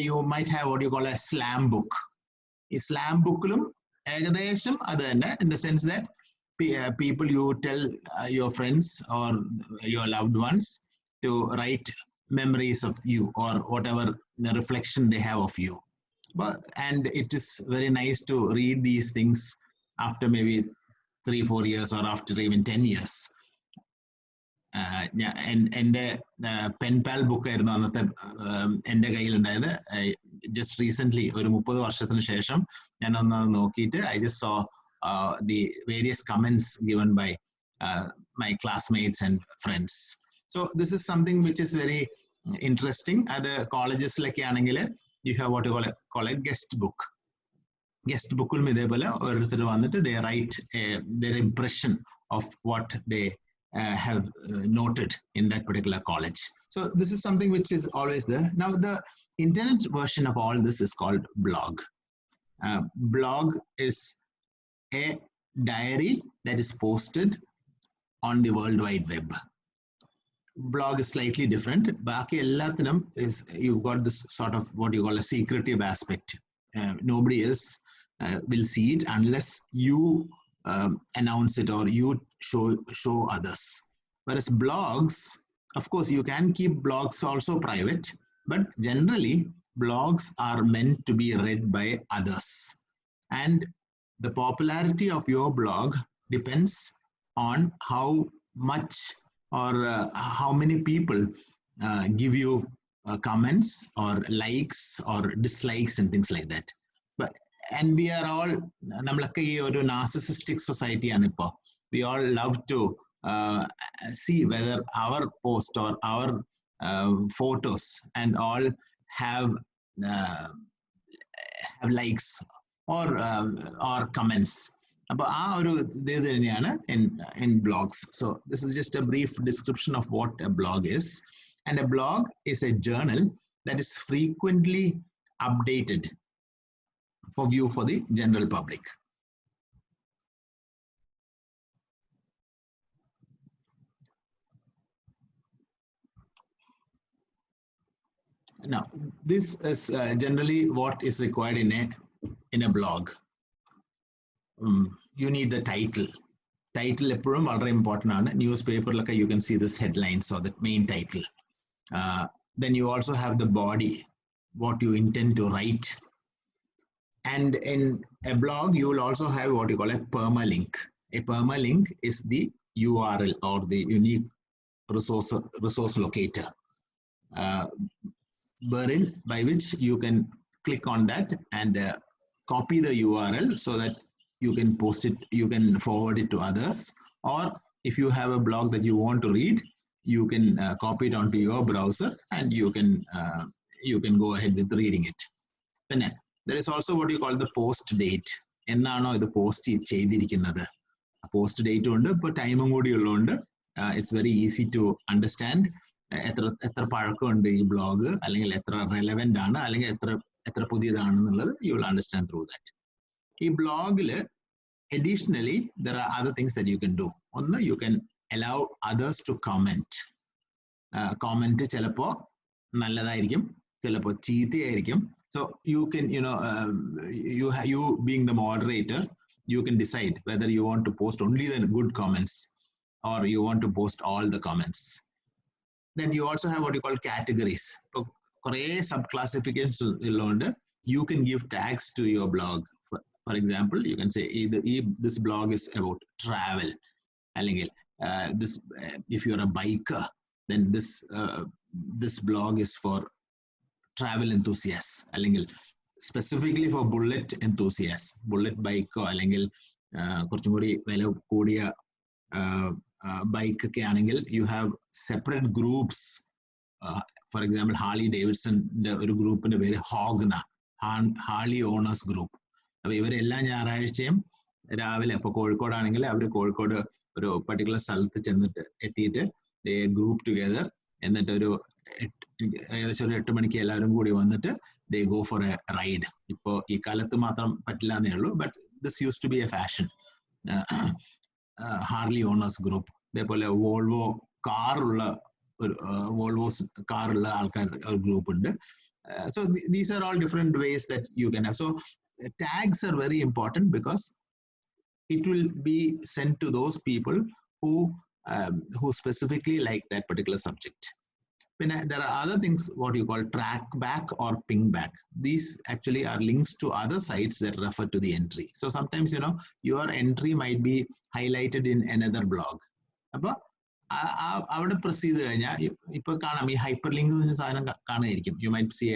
you might have what you call a slam book. A slam book in the sense that people, you tell your friends or your loved ones to write memories of you or whatever the reflection they have of you. And it is very nice to read these things after maybe 3-4 years or after even 10 years. എൻ്റെ pen പാൽ book ആയിരുന്നു അന്നത്തെ എൻ്റെ കയ്യിലുണ്ടായത്. Just recent ഒരു 30 വർഷത്തിന് ശേഷം ഞാൻ ഒന്ന് നോക്കിയിട്ട് I just saw the various comments given by my classmates and friends. So this is something which is very interesting. At colleges like ആണെങ്കിൽ you have what you call a guest book. Guest book ഇതേപോലെ ഓരോരുത്തർ വന്നിട്ട് they write their impression of what they have noted in that particular college. So this is something which is always there. Now the internet version of all this is called blog. Blog is a diary that is posted on the World Wide Web. Blog is slightly different. Baki ellathinum is you've got this sort of what you call a secretive aspect. Nobody else will see it unless you announce it or you show others. Whereas blogs, of course, you can keep blogs also private, but generally blogs are meant to be read by others. And the popularity of your blog depends on how much or how many people give you comments or likes or dislikes and things like that. And we are all nammalakku ee oru narcissistic society aanu ipo. We all love to see whether our post or our photos and all have likes or comments. Appo aa oru idu thaneyana in blogs. So this is just a brief description of what a blog is. And a blog is a journal that is frequently updated for view for the general public. Now, this is generally what is required in a blog. You need the title. Title eppozhum very important aanu. Newspaper like you can see this headlines or the main title. Then you also have the body, what you intend to write. And in a blog, you will also have what you call a permalink. A permalink is the URL or the unique resource locator, wherein by which you can click on that and copy the URL so that you can post it, you can forward it to others. Or if you have a blog that you want to read, you can copy it onto your browser and you can go ahead with reading it. Then there is also what you call the post date. Ennano idu post cheydirikkunnathu. Post date undu, ipo time koodi ullondu it's very easy to understand എത്ര പഴക്കമുണ്ട് ഈ blog, അല്ലെങ്കിൽ എത്ര relevant ആണ്, അല്ലെങ്കിൽ എത്ര പുതിയതാണെന്നുള്ളത് you will understand through that. ഈ ബ്ലോഗില് additionally there are other things that you can do. ഒന്ന്, you can allow others to comment. Comment ചിലപ്പോ നല്ലതായിരിക്കും, ചിലപ്പോ ചീത്തയായിരിക്കും. So you can, you being the moderator, you can decide whether you want to post only the good comments or you want to post all the comments. Then you also have what you call categories. Sub-classifications illonde, you can give tags to your blog. For example, you can say either this blog is about travel. This, if you're a biker, then this blog is for travel enthusiasts, അല്ലെങ്കിൽ specifically for bullet enthusiasts, bullet bike അല്ലെങ്കിൽ കുറച്ചും കൂടി വില കൂടിയ bike ഒക്കെ ആണെങ്കിൽ you have separate groups. For example, Harley ഡേവിഡ്സന്റെ ഒരു ഗ്രൂപ്പിന്റെ പേര് ഹോഗ് എന്ന, ഹാർലി ഓണേഴ്സ് ഗ്രൂപ്പ്. അപ്പൊ ഇവരെല്ലാ ഞായറാഴ്ചയും രാവിലെ, ഇപ്പൊ കോഴിക്കോടാണെങ്കിൽ അവർ കോഴിക്കോട് ഒരു പർട്ടിക്കുലർ സ്ഥലത്ത് എത്തിയിട്ട് ഗ്രൂപ്പ് ടുഗെദർ, എന്നിട്ട് ഏകദേശം ഒരു 8 മണിക്ക് എല്ലാവരും കൂടി വന്നിട്ട് they go for a ride. ഇപ്പോ ഈ കാലത്ത് മാത്രം പറ്റില്ല എന്നേ ഉള്ളൂ, but this used to be a fashion. Harley owners group, അതേപോലെ വോൾവോ കാറുള്ള Volvo's car group. So these are all different ways that you can have. So tags are very important because it will be sent to those people who specifically like that particular subject. When there are other things, what you call track back or ping back. These actually are links to other sites that refer to the entry. So sometimes, your entry might be highlighted in another blog. അപ്പോൾ അവിടെ press ചെയ്ത് കഴിഞ്ഞാൽ ഇപ്പൊ കാണാം ഈ hyper link സാധനം കാണുമായിരിക്കും. You might C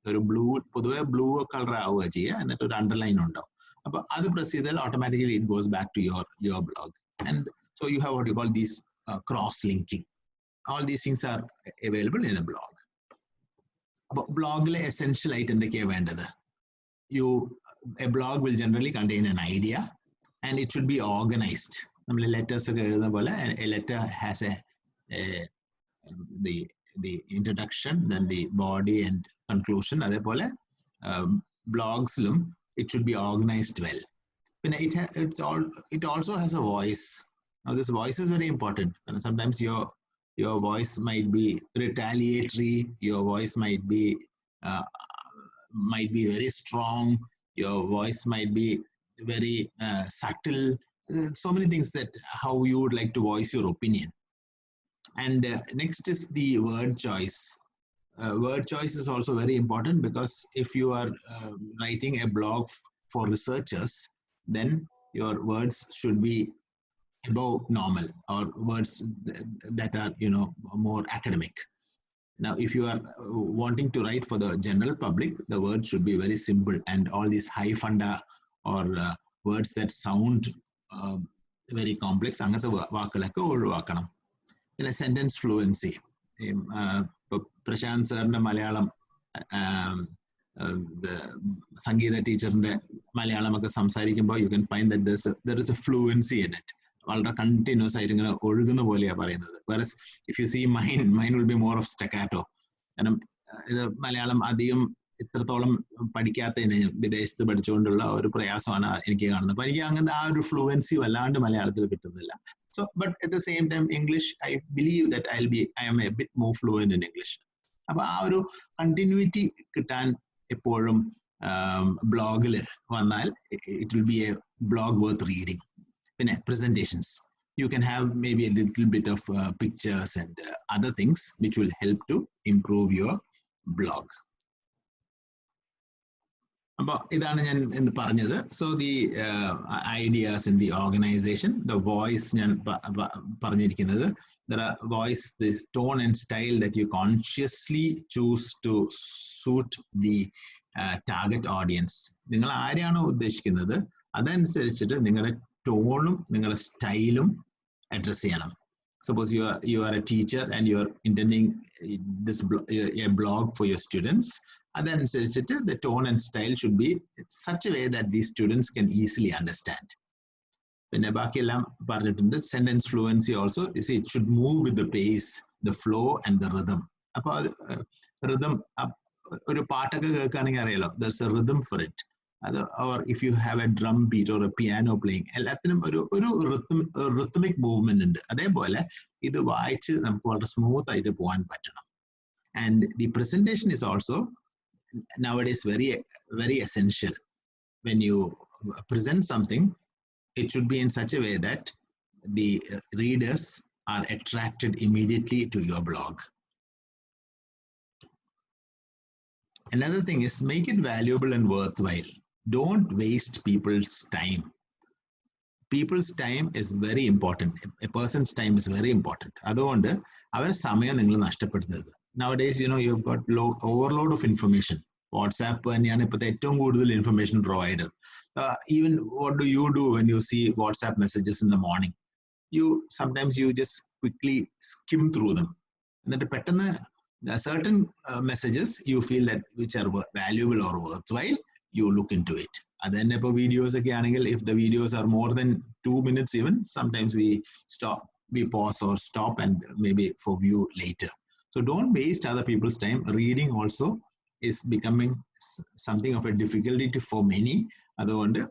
ഒരു ബ്ലൂ, പൊതുവെ ബ്ലൂ കളർ ആവുക ചെയ്യുക, എന്നിട്ട് ഒരു അണ്ടർലൈൻ ഉണ്ടാവും. അപ്പൊ അത് പ്രസ് ചെയ്താൽ automatically it goes back to your blog. And so you have what you call these cross linking. All these things are available in a blog. But blog le essential ആയിട്ട് എന്തൊക്കെയാ വേണ്ടത്? A blog will generally contain an idea and it should be organized. നമ്മൾ letters ഒക്കെ എഴുതുന്ന പോലെ a letter has the introduction, then the body and conclusion. അതേപോലെ blogsലും it should be organized well. പിന്നെ it also has a voice. Now this voice is very important. And sometimes your voice might be retaliatory, your voice might be very strong, your voice might be very subtle. So many things that how you would like to voice your opinion. And next is the word choice. Word choice is also very important because if you are writing a blog for researchers, then your words should be above normal, or words that are more academic. Now if you are wanting to write for the general public, the words should be very simple, and all these high funda or words that sound very complex angathe vaakkalakku ozhivakkanam. പിന്നെ sentence fluency. Prashant സാറിന്റെ മലയാളം, സംഗീത ടീച്ചറിന്റെ മലയാളമൊക്കെ സംസാരിക്കുമ്പോൾ you can find that there is a fluency in it. വളരെ continuous ആയിട്ട് ഇങ്ങനെ ഒഴുകുന്ന പോലെയാണ് പറയുന്നത്. whereas if you see mine will be more of staccato. കാരണം ഇത് മലയാളം അധികം ഇത്രത്തോളം പഠിക്കാത്തതിന്, വിദേശത്ത് പഠിച്ചുകൊണ്ടുള്ള ഒരു പ്രയാസമാണ് എനിക്ക് കാണുന്നത്. അപ്പൊ എനിക്ക് അങ്ങനത്തെ ആ ഒരു ഫ്ലുവൻസി വല്ലാണ്ട് മലയാളത്തിൽ കിട്ടുന്നില്ല. So but at the same time English, I believe that I am a bit more fluent in English. അപ്പൊ ആ ഒരു കണ്ടിന്യൂറ്റി കിട്ടാൻ എപ്പോഴും ബ്ലോഗിൽ വന്നാൽ it will be a blog worth reading. പിന്നെ presentations, you can have maybe a little bit of pictures and other things which will help to improve your blog. അപ്പോൾ ഇതാണ് ഞാൻ ഇന്ന് പറഞ്ഞത്. So the ideas in the organization, the voice ഞാൻ പറഞ്ഞിരിക്കുന്നത്, there are voice, this tone and style that you consciously choose to suit the target audience. നിങ്ങൾ ആരെയാണോ ഉദ്ദേശിക്കുന്നത് അതനുസരിച്ചിട്ട് നിങ്ങളുടെ ടോണും നിങ്ങളുടെ സ്റ്റൈലും അഡ്രസ് ചെയ്യണം. Suppose you are a teacher and you are intending a blog for your students. അതനുസരിച്ചിട്ട് the tone and style should be such a way that these students can easily understand. പിന്നെ ബാക്കിയെല്ലാം പറഞ്ഞിട്ടുണ്ട്. Sentence fluency also, you see, it should move with the pace, the flow and the rhythm. അപ്പോൾ rhythm, ഒരു പാട്ടൊക്കെ കേൾക്കുകയാണെങ്കിൽ അറിയാലോ, there's a rhythm for it. Or if you have a drum beat or a piano playing, എല്ലാത്തിനും ഒരു rhythmic movement ഉണ്ട്. അതേപോലെ ഇത് വായിച്ച് നമുക്ക് വളരെ സ്മൂത്ത് ആയിട്ട് പോകാൻ പറ്റണം. And the presentation is also nowadays very, very essential. When you present something, it should be in such a way that the readers are attracted immediately to your blog. Another thing is make it valuable and worthwhile. Don't waste people's time. People's time is very important. A person's time is very important. അതുകൊണ്ട് അവരുടെ സമയം നിങ്ങൾ നഷ്ടപ്പെടുത്തരുത്. Nowadays, you've got overload of information. WhatsApp തന്നെയാണ് ഇപ്പോഴത്തെ ഏറ്റവും കൂടുതൽ information provider. Even what do you do when you see WhatsApp messages in the morning? Sometimes you just quickly skim through them. എന്നിട്ട് പെട്ടെന്ന് certain messages you feel that which are valuable or worthwhile, you look into it. And then if videos again, if the videos are more than 2 minutes even, sometimes we pause or stop and maybe for view later. So don't waste other people's time. Reading also is becoming something of a difficulty for many. Otherwise,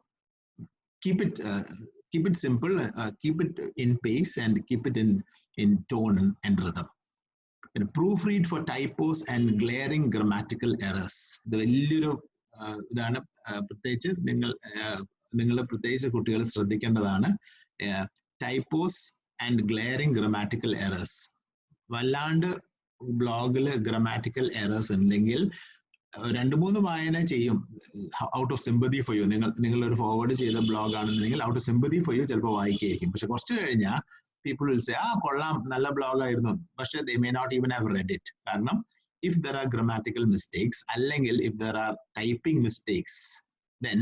keep it simple, keep it in pace and keep it in tone and rhythm. proofread for typos and glaring grammatical errors. ഇത് വലിയൊരു ഇതാണ്. പ്രത്യേകിച്ച് നിങ്ങൾ പ്രത്യേകിച്ച് കുട്ടികൾ ശ്രദ്ധിക്കേണ്ടതാണ്. ടൈപ്പോസ് and glaring grammatical errors. വല്ലാണ്ട് ബ്ലോഗിൽ grammatical errors ഉണ്ടെങ്കിൽ 2-3 വായന ചെയ്യും. Out of sympathy for you, നിങ്ങളൊരു ഫോർവേഡ് ചെയ്ത ബ്ലോഗ് ആണെന്നുണ്ടെങ്കിൽ out of sympathy for you ചിലപ്പോൾ വായിക്കുകയായിരിക്കും. പക്ഷെ കുറച്ച് കഴിഞ്ഞാൽ people will say, കൊള്ളാം, നല്ല ബ്ലോഗ് ആയിരുന്നു, പക്ഷെ they may not even have read it. കാരണം if there are grammatical mistakes, അല്ലെങ്കിൽ if there are typing mistakes, then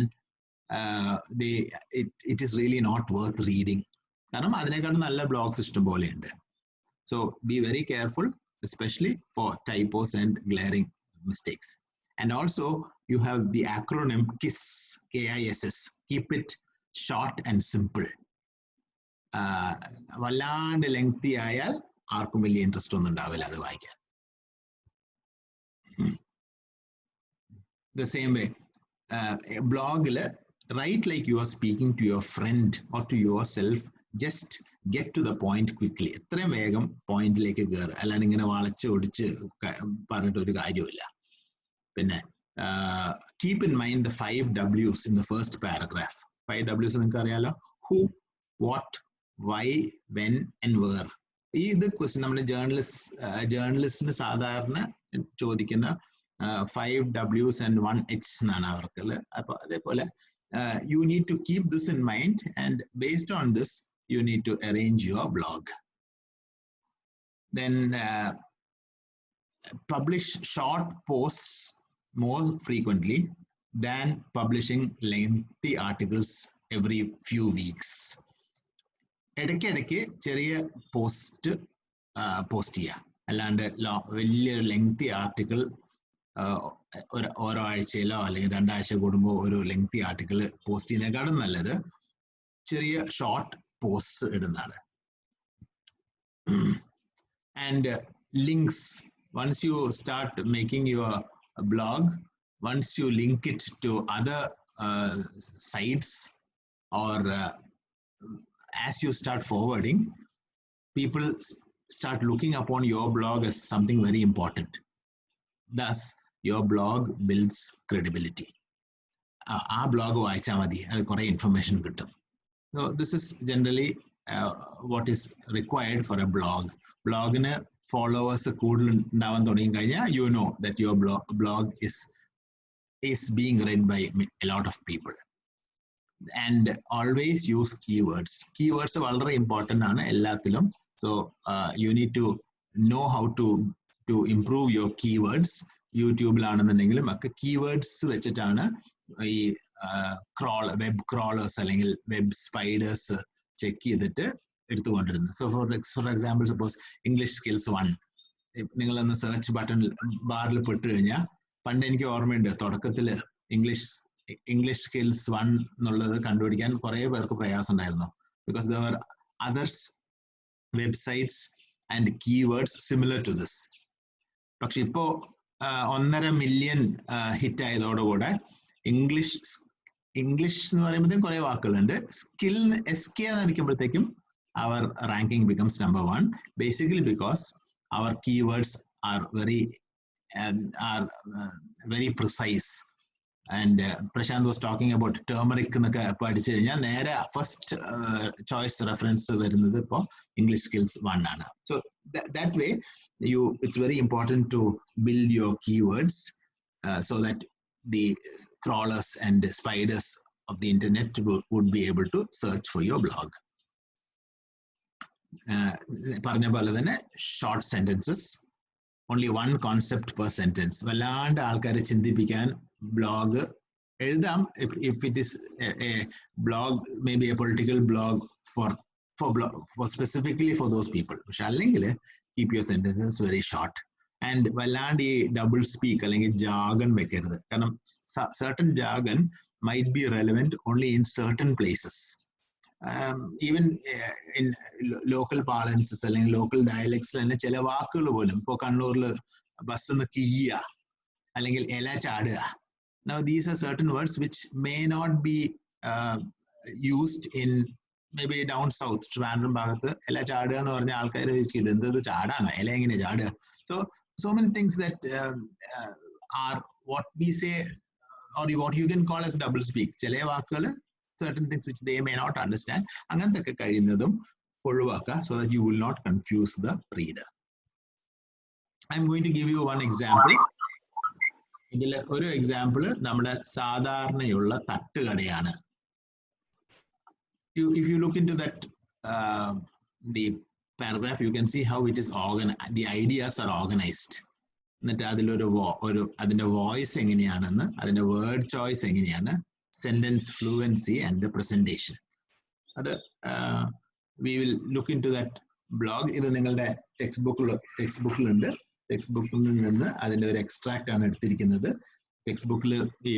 it is really not worth reading. കാരണം അതിനേക്കാളും നല്ല ബ്ലോഗ്സ് ഇഷ്ടം പോലെയുണ്ട്. So be very careful, especially for typos and glaring mistakes. And also you have the acronym KISS, KISS. Keep it short and simple. വല്ലാണ്ട് lengthy ആയാൽ ആർക്കും വലിയ interest ഒന്നും ഉണ്ടാവില്ല അത് വായിക്കാൻ. The same way, ബ്ലോഗിൽ write like you are speaking to your friend or to yourself. Just get to the point quickly. എത്രയും വേഗം പോയിന്റിലേക്ക് കയറുക, അല്ലാണ്ട് ഇങ്ങനെ വളച്ച് ഒടിച്ച് പറഞ്ഞിട്ട് ഒരു കാര്യമില്ല. പിന്നെ keep in mind the 5 W's in the first paragraph. 5 W's നിങ്ങൾക്ക് അറിയാലോ. who, what, why, when and where. ഇത് ക്വസ്റ്റ്യൻ നമ്മുടെ ജേർണലിസ്റ്റിന് സാധാരണ ചോദിക്കുന്ന 5 W's and 1 H എന്നാണ് അവർക്കുള്ളത്. അപ്പൊ അതേപോലെ you need to keep this in mind, and based on this you need to arrange your blog. Then publish short posts more frequently than publishing lengthy articles every few weeks. ഇടയ്ക്കിടയ്ക്ക് ചെറിയ post ചെയ്യുക, അല്ലാണ്ട് വലിയൊരു lengthy article ഓരോ ആഴ്ചയിലോ അല്ലെങ്കിൽ 2 ആഴ്ച കൂടുമ്പോൾ ഒരു ലെങ്തി ആർട്ടിക്കിൾ പോസ്റ്റ് ചെയ്യുന്നതിനേക്കാളും നല്ലത് ചെറിയ ഷോർട്ട് പോസ്റ്റ് ഇടുന്നതാണ്. And links, once you start making your blog, once you link it to other sites, or as you start forwarding, people start looking upon your blog as something very important. Thus your blog builds credibility. ആ blog വായിച്ചാൽ മതി, അത് കുറെ information കിട്ടും. So this is generally what is required for a blog. ബ്ലോഗിന് followers കൂടുതൽ ഉണ്ടാവാൻ തുടങ്ങി കഴിഞ്ഞാൽ you know that your blog is being read by a lot of people. And always use keywords. Keywords വളരെ important ആണ് എല്ലാത്തിലും. So you need to know how to improve your keywords. യൂട്യൂബിലാണെന്നുണ്ടെങ്കിലും ഒക്കെ keywords വെച്ചിട്ടാണ് ഈ വെബ് ക്രോളേഴ്സ് അല്ലെങ്കിൽ web spiders check ചെയ്തിട്ട് എടുത്തുകൊണ്ടിരുന്നത്. So for example, suppose English skills 1 നിങ്ങളൊന്ന് സെർച്ച് ബട്ടൺ ബാറിൽ പെട്ട് കഴിഞ്ഞാൽ, പണ്ട് എനിക്ക് ഓർമ്മയുണ്ട് തുടക്കത്തിൽ ഇംഗ്ലീഷ് സ്കിൽസ് 1 എന്നുള്ളത് കണ്ടുപിടിക്കാൻ കുറെ പേർക്ക് പ്രയാസം ഉണ്ടായിരുന്നു. Because there were others websites and keywords similar to this. പക്ഷെ ഇപ്പോ 1.5 മില്യൺ ഹിറ്റ് ആയതോടുകൂടെ ഇംഗ്ലീഷ് എന്ന് പറയുമ്പോഴത്തേക്കും കുറെ വാക്കുകളുണ്ട്. സ്കിൽ SK എന്നടിക്കുമ്പോഴത്തേക്കും our ranking becomes number 1, basically because our keywords are very precise. And Prashant was talking about turmeric എന്നൊക്കെ പഠിച്ചു കഴിഞ്ഞാൽ നേരെ ഫസ്റ്റ് ചോയ്സ് റെഫറൻസ് വരുന്നത് ഇപ്പോൾ ഇംഗ്ലീഷ് സ്കിൽസ് 1 ആണ്. So that way it's very important to build your keywords so that the crawlers and the spiders of the internet would be able to search for your blog. പറഞ്ഞ പോലെ തന്നെ short sentences, only one concept per sentence. വല്ലാണ്ട് ആൾക്കാരെ ചിന്തിപ്പിക്കാൻ blog എഴുതാം. if it is a blog, maybe a political blog for specifically for those people. പക്ഷെ അല്ലെങ്കിൽ keep your sentences very short. And വല്ലാണ്ട് ഈ ഡബിൾ സ്പീക്ക് അല്ലെങ്കിൽ ജാഗൺ വെക്കരുത്. കാരണം certain jargon might be relevant only in certain places. Even in local parlances അല്ലെങ്കിൽ local dialects തന്നെ ചില വാക്കുകൾ പോലും, ഇപ്പോൾ കണ്ണൂരിൽ ബസ് കീയ അല്ലെങ്കിൽ ഇല ചാടുക. Now these are certain words which may not be used in maybe down south, Trivandrum ഭാഗത്ത് ഇല ചാടുക എന്ന് പറഞ്ഞ ആൾക്കാർ ചോദിക്കും ഇത് എന്തത് ചാടാണ്, ഇല എങ്ങനെ ചാടുക? So many things that are what we say or what you can call as double speak. ചില വാക്കുകൾ, certain things which they may not understand, അങ്ങനത്തെ ഒക്കെ കഴിയുന്നതും ഒഴിവാക്കുക, so that you will not confuse the reader. I'm going to give you one example. ഇതിൽ ഒരു example നമ്മുടെ സാധാരണയുള്ള തട്ടുകടയാണ്. If you look into that the paragraph, you can see how it is organized. The ideas are organized. എന്നിട്ട് അതിലൊരു അതിന്റെ voice എങ്ങനെയാണെന്ന്, അതിന്റെ word choice എങ്ങനെയാണ്, sentence fluency and the presentation. അത് we will look into that blog. ഇത് നിങ്ങളുടെ text ബുക്കിലുണ്ട്. Text ബുക്കിൽ നിന്ന് അതിന്റെ ഒരു എക്സ്ട്രാക്ട് ആണ് എടുത്തിരിക്കുന്നത്. ടെക്സ്റ്റ് ബുക്കിൽ ഈ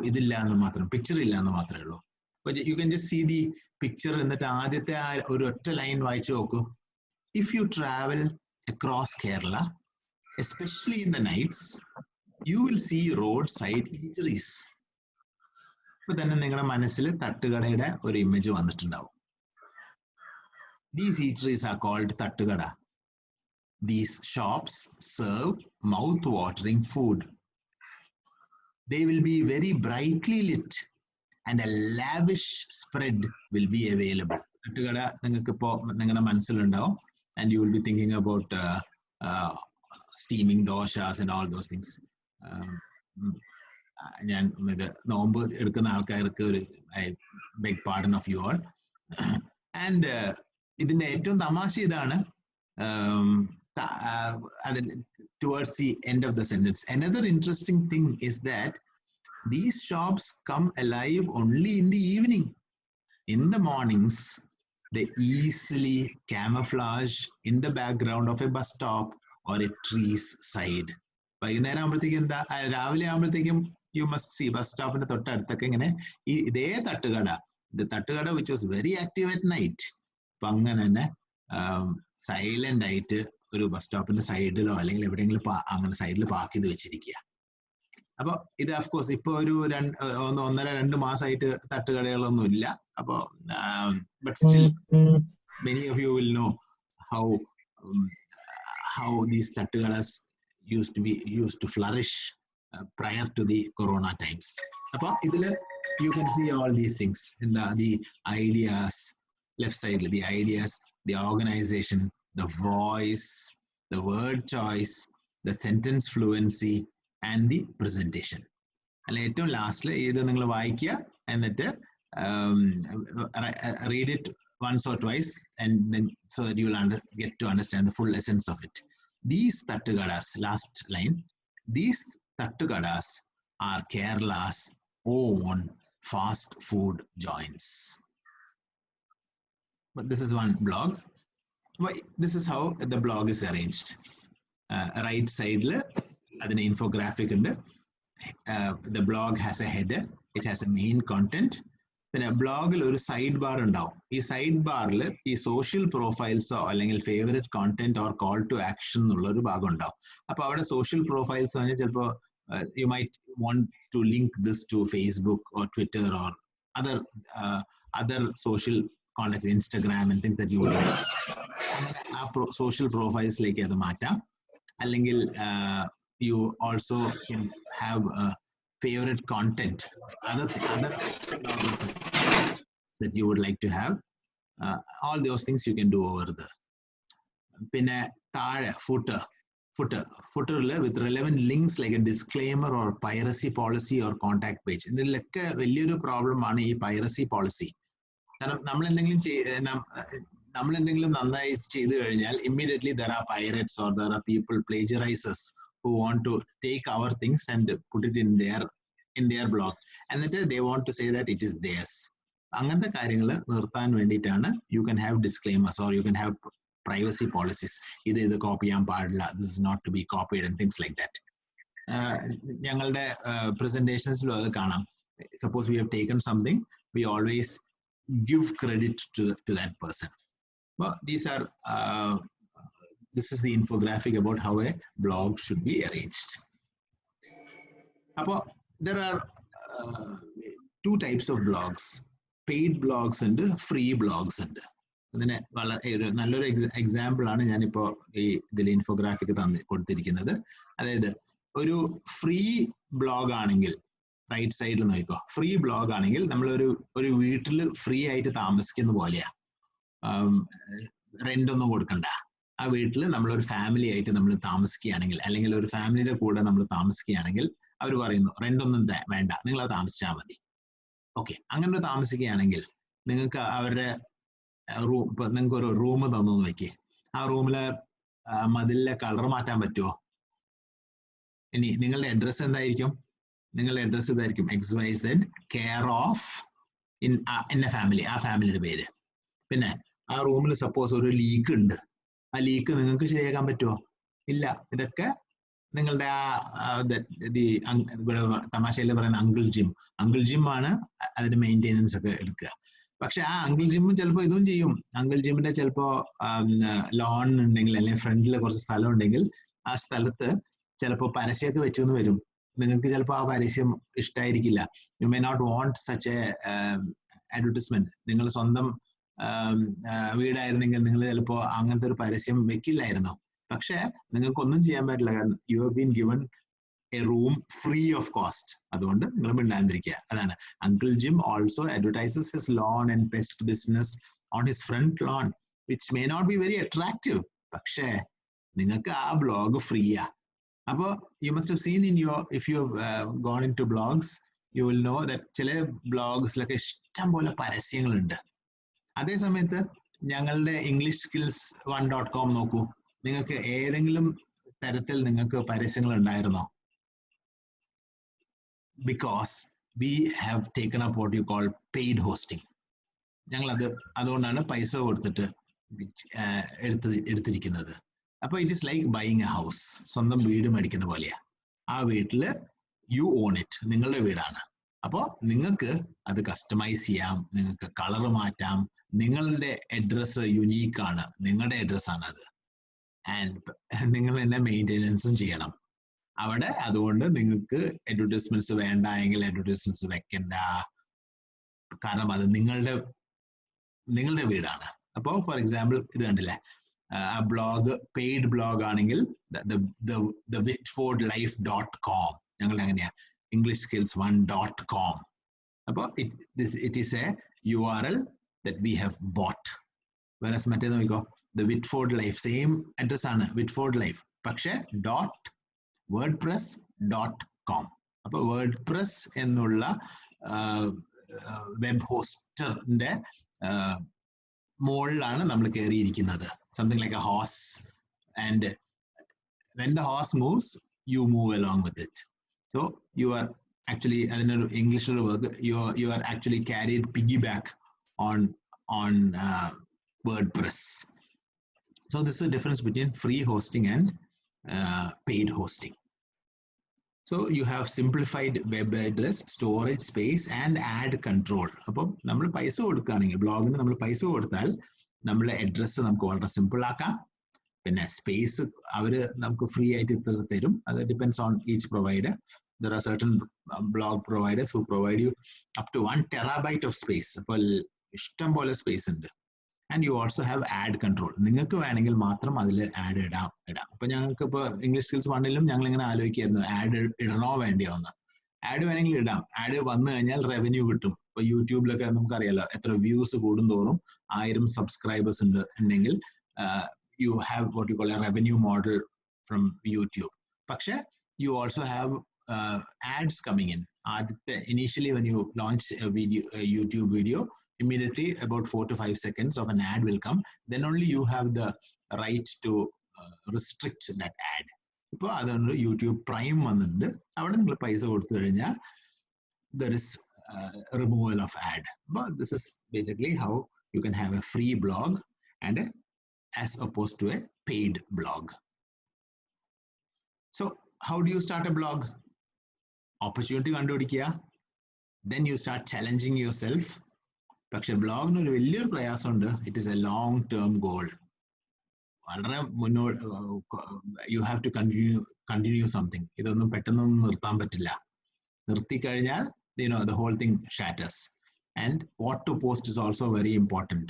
ഇതില്ല എന്ന് മാത്രം, പിക്ചർ ഇല്ല എന്ന് മാത്രമേ ഉള്ളൂ. You can just see the picture എന്നിട്ട് ആദ്യത്തെ ഒരു ഒറ്റ ലൈൻ വായിച്ചു നോക്കൂ. If you travel across Kerala, especially in the nights, you will see roadside eateries. അപ്പൊ തന്നെ നിങ്ങളുടെ മനസ്സിൽ തട്ടുകടയുടെ ഒരു ഇമേജ് വന്നിട്ടുണ്ടാവും. These eateries are called തട്ടുകട. These shops serve mouth-watering food. They will be very brightly lit and a lavish spread will be available. തട്ടുകട നിങ്ങൾക്ക് ഇപ്പോൾ നിങ്ങളുടെ മനസ്സിലുണ്ടാവും, and you will be thinking about steaming doshas and all those things. ഞാൻ നോമ്പ് എടുക്കുന്ന ആൾക്കാർക്ക് ഒരു I beg pardon of you all. And ഇതിന്റെ ഏറ്റവും തമാശ ഇതാണ്, towards the end of the sentence. Another interesting thing is that these shops come alive only in the evening. In the mornings, they easily camouflage in the background of a bus stop or a tree's side. വൈകുന്നേരം ആകുമ്പോഴത്തേക്കും എന്താ, രാവിലെ ആകുമ്പോഴത്തേക്കും you must see bus സ്റ്റോപ്പിന്റെ തൊട്ടടുത്തൊക്കെ ഇങ്ങനെ ഇതേ തട്ടുകട which was very active at night. അപ്പൊ അങ്ങനെ തന്നെ സൈലന്റ് ആയിട്ട് ഒരു ബസ് സ്റ്റോപ്പിന്റെ സൈഡിലോ അല്ലെങ്കിൽ എവിടെയെങ്കിലും അങ്ങനെ സൈഡിൽ പാർക്ക് ചെയ്ത് വെച്ചിരിക്കുക. അപ്പൊ ഇത് ഓഫ്കോഴ്സ് ഇപ്പൊ ഒരു 1.5-2 മാസമായിട്ട് തട്ടുകടകളൊന്നും ഇല്ല. അപ്പൊ but still many of you will know how these തട്ടുകടസ് used to flourish prior to the corona times. അപ്പൊ ഇതില് you can see all these things in the ideas, left side the ideas, the organization, the voice, the word choice, the sentence fluency and the presentation. അല്ല ഏറ്റവും ലാസ്റ്റിൽ ഇത് നിങ്ങൾ വായിക്കുക, എന്നിട്ട് read it once or twice, and then so that you will get to understand the full essence of it. These tattugadas, last line, these tattugadas are Kerala's own fast food joints. But this is one blog. But this is how the blog is arranged. Right side le adine infographic undu. The blog has a header, it has a main content. Then a blog il oru side bar undavu. Ee side bar il ee social profiles or allengil favorite content or call to action ennulla oru bhagam undavu. Appo avade social profiles anu chelpo you might want to link this to Facebook or Twitter or other social contacts, Instagram and things that you would like. Social profiles like adu maatam. Allengil you also can have favorite content, other that you would like to have. All those things you can do over there. Pinne taale footer with relevant links like a disclaimer or piracy policy or contact page. ഇതിലൊക്കെ വലിയൊരു problem ആണ് ഈ piracy policy. കാരണം നമ്മൾ എന്തെങ്കിലും നന്നായി ചെയ്തു കഴിഞ്ഞാൽ immediately there are pirates or there are people plagiarizers who want to take our things and put it in their blog, and then they want to say that it is theirs. അങ്ങനത്തെ കാര്യങ്ങൾ നിർത്താൻ വേണ്ടിയിട്ടാണ് you can have disclaimers or you can have privacy policies. ഇത് copy ചെയ്യാൻ പാടില്ല, this is not to be copied and things like that. ഞങ്ങളുടെ presentationസിലും അത് കാണാം. Suppose we have taken something, we always give credit to that person. But this is the infographic about how a blog should be arranged. There are two types of blogs. Paid blogs ഉണ്ട്, free blogs ഉണ്ട്. അതിന് വളരെ നല്ലൊരു example ആണ് ഞാനിപ്പോ ഈ ഇതിൽ infographic കൊടുത്തിരിക്കുന്നത്. അതായത് ഒരു ഫ്രീ ബ്ലോഗ് ആണെങ്കിൽ, റൈറ്റ് സൈഡിൽ നോക്കിക്കോ, ഫ്രീ ബ്ലോഗ് ആണെങ്കിൽ നമ്മൾ ഒരു വീട്ടിൽ ഫ്രീ ആയിട്ട് താമസിക്കുന്ന പോലെയാ. റെന്റ് ഒന്നും കൊടുക്കണ്ട. ആ വീട്ടിൽ നമ്മളൊരു ഫാമിലി ആയിട്ട് നമ്മൾ താമസിക്കുകയാണെങ്കിൽ, അല്ലെങ്കിൽ ഒരു ഫാമിലിയുടെ കൂടെ നമ്മൾ താമസിക്കുകയാണെങ്കിൽ അവർ പറയുന്നു റെന്റ് ഒന്നും വേണ്ട, നിങ്ങൾ അത് താമസിച്ചാൽ മതി. ഓക്കെ, അങ്ങനെ താമസിക്കുകയാണെങ്കിൽ നിങ്ങൾക്ക് അവരുടെ റൂം, ഇപ്പൊ നിങ്ങൾക്ക് ഒരു റൂം തന്നു വെക്കേ, ആ റൂമിലെ മതിലിലെ കളർ മാറ്റാൻ പറ്റുമോ? ഇനി നിങ്ങളുടെ അഡ്രസ് എന്തായിരിക്കും? നിങ്ങളുടെ അഡ്രസ് ഇതായിരിക്കും, XYZ care of in A family, ആ ഫാമിലിയുടെ പേര്. പിന്നെ ആ റൂമിൽ സപ്പോസ് ഒരു ലീക്ക് ഉണ്ട്, ആ ലീക്ക് നിങ്ങൾക്ക് ശരിയാക്കാൻ പറ്റുമോ? ഇല്ല. ഇതൊക്കെ നിങ്ങളുടെ തമാശയിൽ പറയുന്ന അങ്കിൾ ജിം ആണ് അതിന്റെ മെയിൻ്റെനൻസ് ഒക്കെ എടുക്കുക. പക്ഷെ ആ അങ്കിൾ ജിമ്മും ചിലപ്പോൾ ഇതും ചെയ്യും. അങ്കിൾ ജിമ്മിന്റെ ചിലപ്പോ ലോൺ ഉണ്ടെങ്കിൽ, അല്ലെങ്കിൽ ഫ്രണ്ടിൽ കുറച്ച് സ്ഥലം ഉണ്ടെങ്കിൽ ആ സ്ഥലത്ത് ചിലപ്പോൾ പരസ്യമൊക്കെ വെച്ചെന്ന് വരും. നിങ്ങൾക്ക് ചിലപ്പോൾ ആ പരസ്യം ഇഷ്ടമായിരിക്കില്ല. You may not want such a advertisement. നിങ്ങൾ സ്വന്തം വീടായിരുന്നെങ്കിൽ നിങ്ങൾ ചിലപ്പോൾ അങ്ങനത്തെ ഒരു പരസ്യം വെക്കില്ലായിരുന്നു. പക്ഷെ നിങ്ങൾക്കൊന്നും ചെയ്യാൻ പറ്റില്ല, കാരണം you have been given a room free of cost. അതുകൊണ്ട് നിങ്ങൾ മിണ്ടാണ്ടിരിക്കുക. അതാണ് uncle Jim also advertises his lawn and pest business on his front lawn, which may not be very attractive. പക്ഷേ നിങ്ങൾക്ക് ആ ബ്ലോഗ് ഫ്രീയാ. അപ്പോൾ you must have seen in your, if you have gone in to blogs, you will know that ചില ബ്ലോഗ്സിലൊക്കെ ഇഷ്ടം പോലെ പരസ്യങ്ങളുണ്ട്. അതേ സമയത്ത് ഞങ്ങളുടെ EnglishSkills1.com നോക്കൂ, നിങ്ങൾക്ക് ഏതെങ്കിലും തരത്തിൽ നിങ്ങൾക്ക് പരസ്യങ്ങൾ ഉണ്ടായിരുന്നോ? Because we have taken up what you call paid hosting. ഞങ്ങൾ അതുകൊണ്ടാണ് പൈസ കൊടുത്തിട്ട് എടുത്തിരിക്കുന്നത്. അപ്പൊ it is like buying A house. സ്വന്തം വീട് മേടിക്കുന്ന പോലെയാ. ആ വീട്ടില് യു ഓൺ ഇറ്റ്, നിങ്ങളുടെ വീടാണ്. അപ്പോൾ നിങ്ങൾക്ക് അത് കസ്റ്റമൈസ് ചെയ്യാം, നിങ്ങൾക്ക് കളർ മാറ്റാം. നിങ്ങളുടെ അഡ്രസ്സ് യുണീക്കാണ്, നിങ്ങളുടെ അഡ്രസ്സാണ് അത്. ആൻഡ് നിങ്ങൾ തന്നെ മെയിൻ്റെനൻസും ചെയ്യണം അവിടെ. അതുകൊണ്ട് നിങ്ങൾക്ക് അഡ്വർടൈസ്മെന്റ്സ് വേണ്ട എങ്കിൽ അഡ്വർടൈസ്മെന്റ്സ് വെക്കണ്ട, കാരണം അത് നിങ്ങളുടെ വീടാണ്. അപ്പോൾ ഫോർ എക്സാമ്പിൾ ഇത് കണ്ടില്ലേ, ആ ബ്ലോഗ് പെയ്ഡ് ബ്ലോഗ് ആണെങ്കിൽ whitfordlife.com, ഞങ്ങളുടെ അങ്ങനെയാ EnglishSkills1.com. അപ്പോൾ it is a URL that we have bought. whereas മറ്റേ നോക്കിക്കോ, the Whitford Life same address ആണ്, Whitford Life, പക്ഷെ .wordpress.com. അപ്പൊ വേർഡ്പ്രസ് എന്നുള്ള വെബ് ഹോസ്റ്ററിന്റെ മുകളിലാണ് നമ്മൾ കയറിയിരിക്കുന്നത്. Something like a horse, and when the horse moves, you move along with it. So you are actually, അതിനൊരു ഇംഗ്ലീഷിൽ work, you are actually carried piggyback on WordPress. So this is the difference between free hosting and paid hosting. So you have simplified web address, storage space and ad control. അപ്പോൾ നമ്മൾ പൈസ കൊടുക്കുകയാണെങ്കിൽ, ബ്ലോഗിന് നമ്മൾ പൈസ കൊടുത്താൽ നമ്മുടെ അഡ്രസ്സ് നമുക്ക് വളരെ സിമ്പിൾ ആക്കാം. പിന്നെ സ്പേസ് അവര് നമുക്ക് ഫ്രീ ആയിട്ട് ഇത്ര തരും. അത് depends on each provider. There are certain blog providers who provide you up to 1 terabyte of space. അപ്പോൾ ഇഷ്ടം പോലെ സ്പേസ് ഉണ്ട്. And you also have add control. നിങ്ങൾക്ക് വേണമെങ്കിൽ മാത്രം അതിൽ ആഡ് ഇടാം. അപ്പൊ ഞങ്ങൾക്ക് ഇപ്പോൾ ഇംഗ്ലീഷ് സ്കിൽസ് 1-ലും ഞങ്ങൾ ഇങ്ങനെ ആലോചിക്കായിരുന്നു, ആഡ് ഇടണോ വേണ്ടിയോ എന്ന്. ആഡ് വേണമെങ്കിൽ ഇടാം. ആഡ് വന്നു കഴിഞ്ഞാൽ റവന്യൂ കിട്ടും. ഇപ്പൊ യൂട്യൂബിലൊക്കെ നമുക്കറിയാലോ, എത്ര വ്യൂസ് കൂടുന്തോറും 1000 സബ്സ്ക്രൈബേഴ്സ് ഉണ്ടെങ്കിൽ you have what you call a revenue model from YouTube. പക്ഷെ you also have ads coming in. Initially when you launch a YouTube video, immediately about 4 to 5 seconds of an ad will come. Then only you have the right to restrict that ad. ഇപ്പോൾ അതുകൊണ്ട് YouTube prime വന്നിട്ടുണ്ട്. അവിടെ നിങ്ങൾ പൈസ കൊടുത്തു കഴിഞ്ഞാൽ there is removal of ad. But this is basically how you can have a free blog and as opposed to a paid blog. So how do you start a blog? Opportunity കണ്ടുപിടിക്കുക, then you start challenging yourself. പക്ഷെ ബ്ലോഗിന് ഒരു വലിയൊരു പ്രയാസമുണ്ട്. It is a long term goal. വളരെ you have to continue something. ഇതൊന്നും പെട്ടെന്നൊന്നും നിർത്താൻ പറ്റില്ല. നിർത്തിക്കഴിഞ്ഞാൽ the whole thing shatters. And what to post is also very important.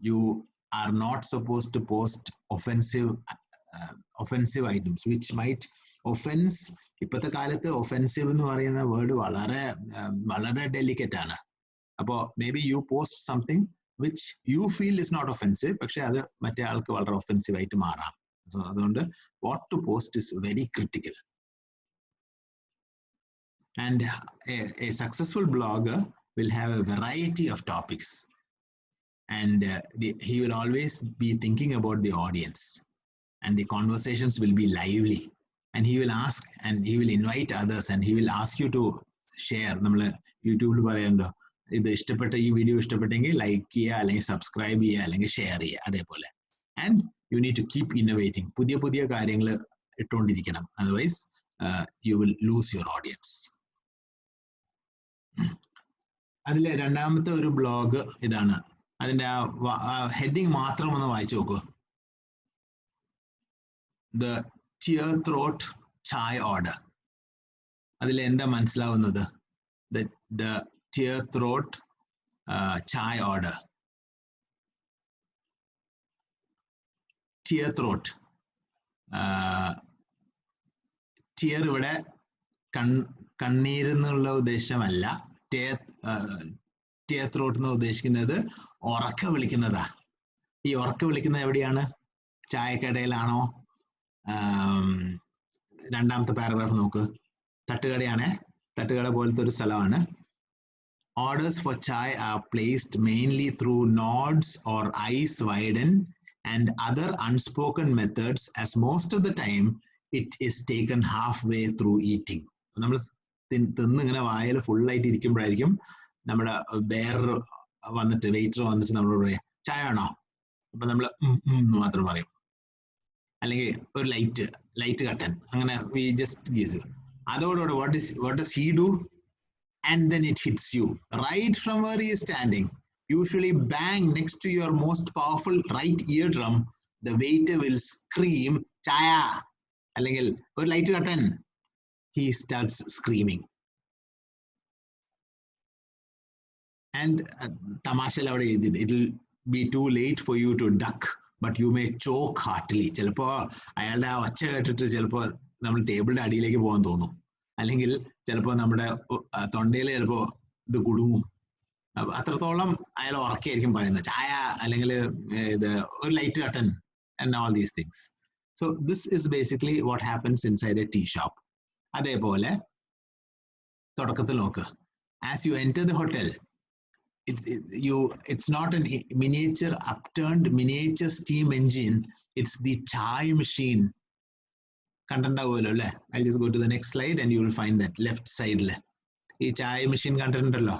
You are not supposed to post offensive items which might offense. ഇപ്പോഴത്തെ കാലത്ത് offensive എന്ന് പറയുന്ന word വളരെ ഡെലിക്കേറ്റ് ആണ്. അപ്പോൾ maybe you post something which you feel is not offensive, പക്ഷെ അത് മറ്റേ ആൾക്ക് വളരെ ഒഫെൻസീവ് ആയിട്ട് മാറാം. സോ അതുകൊണ്ട് what to post is very critical. And a successful blogger will have a variety of topics, and he will always be thinking about the audience, and the conversations will be lively, and he will ask and he will invite others, and he will ask you to share. നമ്മൾ യൂട്യൂബിൽ പറയണ്ടോ, ഇത് ഇഷ്ടപ്പെട്ട ഈ video ഇഷ്ടപ്പെട്ടെങ്കിൽ like ചെയ്യുക, അല്ലെങ്കിൽ subscribe ചെയ്യുക, അല്ലെങ്കിൽ ഷെയർ ചെയ്യുക, അതേപോലെ. And you need to keep innovating. പുതിയ പുതിയ കാര്യങ്ങൾ ഇട്ടുകൊണ്ടിരിക്കണം, otherwise you will lose your audience. അതിലെ രണ്ടാമത്തെ ഒരു ബ്ലോഗ് ഇതാണ്. അതിന്റെ ഹെഡിങ് മാത്രം ഒന്ന് വായിച്ചു നോക്കൂ. ദ ടിയർ ത്രോട്ട് ചായ ഓർഡർ. അതിൽ എന്താ മനസ്സിലാവുന്നത്? ദ ടിയർ ത്രോട്ട് ചായ ഓർഡർ. ടിയർ ത്രോട്ട്, ടിയർ ഇവിടെ കണ്ണീരെന്നുള്ള ഉദ്ദേശമല്ല. ടിയർ ത്രോട്ട് എന്ന് ഉദ്ദേശിക്കുന്നത് ഉറക്ക വിളിക്കുന്നതാ. ഈ ഉറക്ക വിളിക്കുന്നത് എവിടെയാണ്? ചായക്കടയിലാണോ? രണ്ടാമത്തെ പാരഗ്രാഫ് നോക്ക്. തട്ടുകടയാണേ, തട്ടുകട പോലത്തെ ഒരു സ്ഥലമാണ്. Orders for chai are placed mainly through nods or eyes widen and other unspoken methods, as most of the time it is taken halfway through eating. നമ്മൾ തിന്നിങ്ങനെ വായിൽ ഫുള്ളായിട്ട് ഇരിക്കുമ്പോഴായിരിക്കും നമ്മുടെ വേറൊരു വന്നിട്ട് വെയിറ്റർ വന്നിട്ട് നമ്മളോട് പറയാം ചായ ആണോ? അപ്പൊ നമ്മൾ മാത്രം പറയും, അല്ലെങ്കിൽ ഒരു ലൈറ്റ് കട്ടൻ, അങ്ങനെ വി ജസ്റ്റ് ഗീസ്. അതോടുകൂടെ what does he do? And then it hits you right from where he is standing, usually bang next to your most powerful right eardrum. The waiter will scream chaya, അല്ലെങ്കിൽ ഒരു light കട്ടൻ. He starts screaming. And തമാശയിൽ അവിടെ എഴുതിയിട്ടുണ്ട്, it will be too late for you to duck, but you may choke heartily. ചിലപ്പോ അയാളുടെ ആ ഒച്ച കേട്ടിട്ട് ചിലപ്പോ നമ്മൾ ടേബിളിന്റെ അടിയിലേക്ക് പോകാൻ തോന്നും, അല്ലെങ്കിൽ ചിലപ്പോ നമ്മുടെ തൊണ്ടയിൽ ചിലപ്പോ ഇത് കുടുങ്ങും. അത്രത്തോളം അയാൾ ഉറക്കെയായിരിക്കും പറയുന്നത് ചായ, അല്ലെങ്കിൽ ഇത് ഒരു ലൈറ്റ് കട്ടൻ, and all these things. So this is basically what happens inside a tea shop. അതേപോലെ തുടക്കത്തിൽ നോക്ക്, as you enter the hotel, it's not a miniature upturned miniature steam engine, it's the chai machine. കണ്ടിട്ടുണ്ടാവുമല്ലോ അല്ലെ? I'll just go to the next slide and you will find that left side ഈ ചായ machine കണ്ടിട്ടുണ്ടല്ലോ.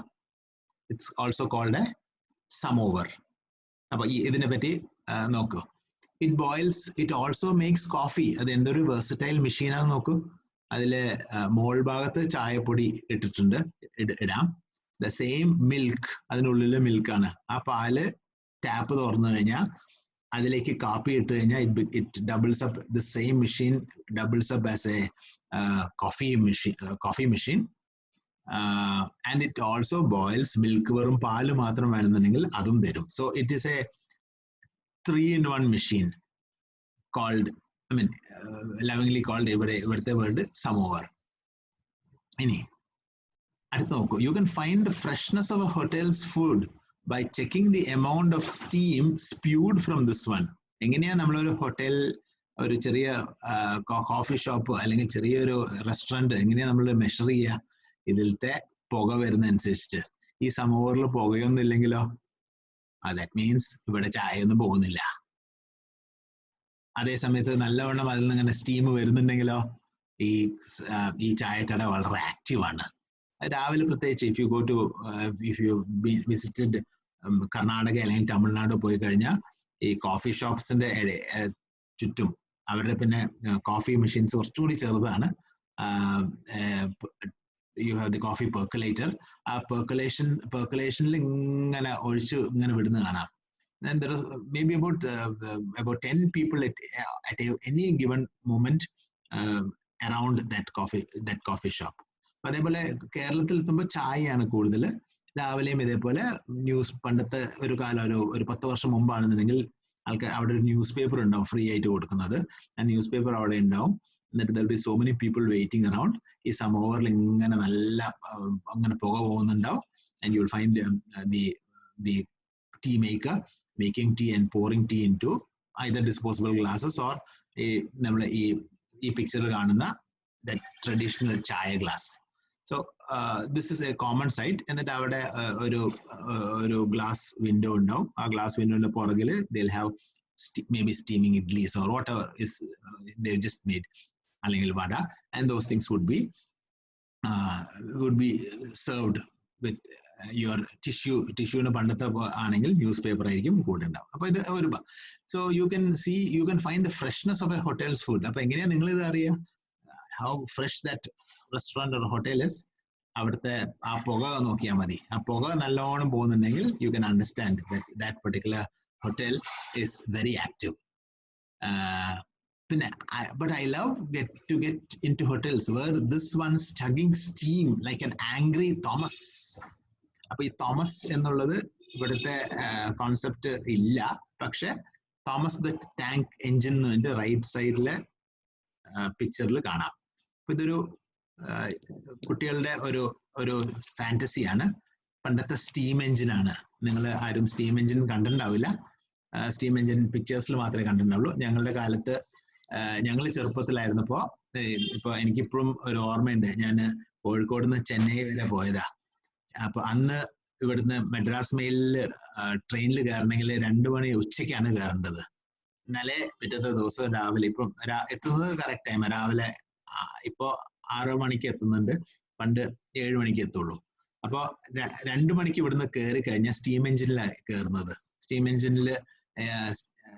It's also called a samovar. അപ്പൊ ഇതിനെ പറ്റി നോക്കൂ. It boils, it also makes coffee. അത് എന്തൊരു versatile മെഷീനാണ് നോക്കൂ. അതില് മോൾ ഭാഗത്ത് ചായപ്പൊടി ഇട്ടിട്ടുണ്ട്, ഇടാം. The same milk, അതിനുള്ളില് മിൽക്കാണ്. ആ പാല് ടാപ്പ് തുറന്നു കഴിഞ്ഞാൽ അതിലേക്ക് കാപ്പി ഇട്ട് കഴിഞ്ഞാൽ it doubles up, the same machine doubles up as a coffee machine. And it also boils milk. വെറും പാല് മാത്രം വേണമെന്നുണ്ടെങ്കിൽ അതും തരും. So it is a 3-in-1 machine called, lovingly called ഇവിടുത്തെ വേർഡ് samovar. ഇനി അടുത്ത് നോക്കൂ. You can find the freshness of a hotel's food by checking the amount of steam spewed from this one. എങ്ങനെയാ നമ്മളൊരു ഹോട്ടൽ, ഒരു ചെറിയ coffee shop അല്ലെങ്കിൽ ചെറിയൊരു റെസ്റ്റോറൻറ്റ് എങ്ങനെയാ നമ്മൾ മെഷർ ചെയ്യുക? ഇതിലത്തെ പുക വരുന്നതനുസരിച്ച്. ഈ സമോവറിൽ പുകയൊന്നും ഇല്ലെങ്കിലോ, ദാറ്റ് മീൻസ് ഇവിടെ ചായയൊന്നും പോകുന്നില്ല. അതേ സമയത്ത് നല്ലവണ്ണം അതിൽ നിന്ന് ഇങ്ങനെ സ്റ്റീം വരുന്നുണ്ടെങ്കിലോ, ഈ ചായക്കട വളരെ ആക്റ്റീവാണ്. രാവിലെ പ്രത്യേകിച്ച് if you visited കർണാടക അല്ലെങ്കിൽ തമിഴ്നാട് പോയി കഴിഞ്ഞാൽ ഈ കോഫി ഷോപ്സിന്റെ ചുറ്റും അവരുടെ പിന്നെ കോഫി മെഷീൻസ് കുറച്ചുകൂടി ചെറുതാണ്. You have the coffee percolator. ആ പെർക്കുലേഷനിൽ ഇങ്ങനെ ഒഴിച്ച് ഇങ്ങനെ വിടുന്ന കാണാം. And there is maybe about 10 people at any given moment around that coffee shop. അതേപോലെ കേരളത്തിൽ എത്തുമ്പോൾ ചായയാണ് കൂടുതൽ. രാവിലെയും ഇതേപോലെ ന്യൂസ്, പണ്ടത്തെ ഒരു കാലം ഒരു 10 വർഷം മുമ്പാണെന്നുണ്ടെങ്കിൽ ആൾക്കാർ അവിടെ ഒരു ന്യൂസ് പേപ്പർ ഉണ്ടാവും ഫ്രീ ആയിട്ട് കൊടുക്കുന്നത്. ആ ന്യൂസ് പേപ്പർ അവിടെ ഉണ്ടാവും. എന്നിട്ട് there be so many people waiting around. ഈ സമോവറിൽ ഇങ്ങനെ നല്ല അങ്ങനെ പുക പോകുന്നുണ്ടാവും. And you will find the tea maker making tea and pouring tea into either disposable glasses or നമ്മൾ ഈ പിക്ചറിൽ കാണുന്ന that traditional chai glass. So this is a common sight. എന്നിട്ട് അവിടെ ഒരു ഗ്ലാസ് വിൻഡോ ഉണ്ടാവും. ആ ഗ്ലാസ് വിൻഡോന്റെ പുറകിൽ they'll have maybe steaming idlis or whatever is they've just made, അല്ലെങ്കിൽ വട, and those things would be served with your ടിഷ്യൂന് പണ്ടത്തെ ആണെങ്കിൽ news paper ആയിരിക്കും കൂടെ ഉണ്ടാവും. അപ്പൊ ഇത് ഒരു so you can find the freshness of a hotel's food. അപ്പൊ എങ്ങനെയാ നിങ്ങൾ ഇത് അറിയാം how fresh that restaurant or hotel is? അവിടുത്തെ ആ പുക നോക്കിയാൽ മതി. ആ പുക നല്ലോണം പോകുന്നുണ്ടെങ്കിൽ you can understand that particular hotel is very active. But I love to get into hotels where this one's chugging steam like an angry Thomas. അപ്പൊ ഈ തോമസ് എന്നുള്ളത് ഇവിടുത്തെ കോൺസെപ്റ്റ് ഇല്ല, പക്ഷെ തോമസ് ദ ടാങ്ക് എഞ്ചിൻ എന്ന് right സൈഡിലെ പിക്ചറിൽ കാണാം. അപ്പൊ ഇതൊരു കുട്ടികളുടെ ഒരു ഫാന്റസിയാണ്. പണ്ടത്തെ സ്റ്റീം എഞ്ചിനാണ്. നിങ്ങൾ ആരും സ്റ്റീം എഞ്ചിൻ കണ്ടിട്ടുണ്ടാവില്ല. സ്റ്റീം എഞ്ചിൻ പിക്ചേഴ്സിൽ മാത്രമേ കണ്ടിട്ടുണ്ടാവുള്ളൂ. ഞങ്ങളുടെ കാലത്ത് ഞങ്ങൾ ചെറുപ്പത്തിലായിരുന്നപ്പോ, ഇപ്പൊ എനിക്കിപ്പോഴും ഒരു ഓർമ്മയുണ്ട്, ഞാൻ കോഴിക്കോട് നിന്ന് ചെന്നൈ വരെ പോയതാ. അപ്പൊ അന്ന് ഇവിടുന്ന് മദ്രാസ് മെയിലില് ട്രെയിനിൽ കയറണമെങ്കിൽ 2 മണി ഉച്ചയ്ക്കാണ് കയറേണ്ടത്. ഇന്നലെ പിറ്റത്തെ ദിവസം രാവിലെ, ഇപ്പം എത്തുന്നത് കറക്റ്റ് ടൈം രാവിലെ. ഇപ്പോ 6 മണിക്ക് എത്തുന്നുണ്ട്, പണ്ട് 7 മണിക്ക് എത്തുള്ളൂ. അപ്പൊ 2 മണിക്ക് ഇവിടുന്ന് കയറി കഴിഞ്ഞാൽ സ്റ്റീം എഞ്ചിനിലാണ് കയറുന്നത്.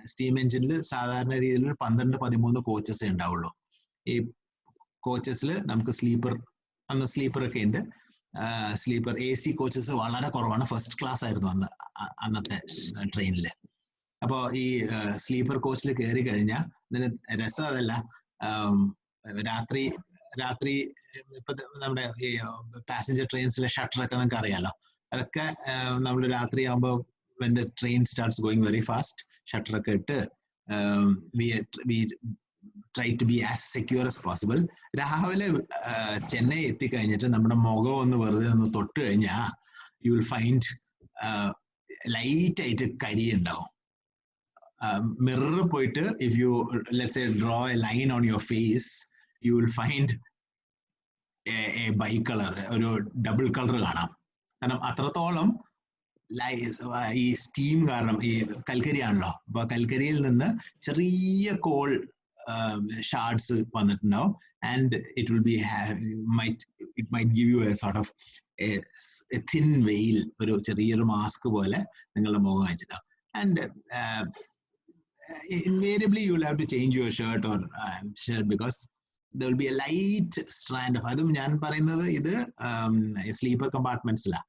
സ്റ്റീം എഞ്ചിനിൽ സാധാരണ രീതിയിൽ 12-13 കോച്ചസ് ഉണ്ടാവുള്ളൂ. ഈ കോച്ചസിൽ നമുക്ക് അന്ന് സ്ലീപ്പർ ഒക്കെ ഉണ്ട്. സ്ലീപ്പർ AC കോച്ചസ് വളരെ കുറവാണ്. ഫസ്റ്റ് ക്ലാസ് ആയിരുന്നു അന്നത്തെ ട്രെയിനില്. അപ്പോ ഈ സ്ലീപ്പർ കോച്ചിൽ കയറി കഴിഞ്ഞാൽ ഇതിന് രസം അതല്ല, രാത്രി ഇപ്പൊ നമ്മുടെ ഈ പാസഞ്ചർ ട്രെയിൻസിലെ ഷട്ടറൊക്കെ നമുക്ക് അറിയാലോ. അതൊക്കെ നമ്മൾ രാത്രി ആകുമ്പോൾ when the train starts going very fast, ഷട്ടറൊക്കെ ഇട്ട് we try to be as secure as possible. രാവിലെ ചെന്നൈ എത്തിക്കഴിഞ്ഞിട്ട് നമ്മുടെ മുഖം ഒന്ന് വെറുതെ ഒന്ന് തൊട്ട് കഴിഞ്ഞാൽ you will find ലൈറ്റ് ആയിട്ട് കരി ഉണ്ടാവും. മിററിൽ പോയിട്ട് if you let's say draw a line on your face, you will find a bi-color, ഒരു ഡബിൾ കളർ കാണാം. കാരണം അത്രത്തോളം ഈ സ്റ്റീം കാരണം, ഈ കൽക്കരി ആണല്ലോ, അപ്പൊ കൽക്കരിയിൽ നിന്ന് ചെറിയ കോൾ ഷാർഡ്സ് വന്നിട്ടുണ്ടാവും. And it will be it might give you a sort of a thin veil, ഒരു ചെറിയൊരു മാസ്ക് പോലെ നിങ്ങളുടെ മുഖം വെച്ചിട്ടുണ്ടാവും. And invariably you will have to change your shirt or shirt because there will be a light strand of, അതും ഞാൻ പറയുന്നത് ഇത് സ്ലീപ്പർ കമ്പാർട്ട്മെന്റ്സിലാ.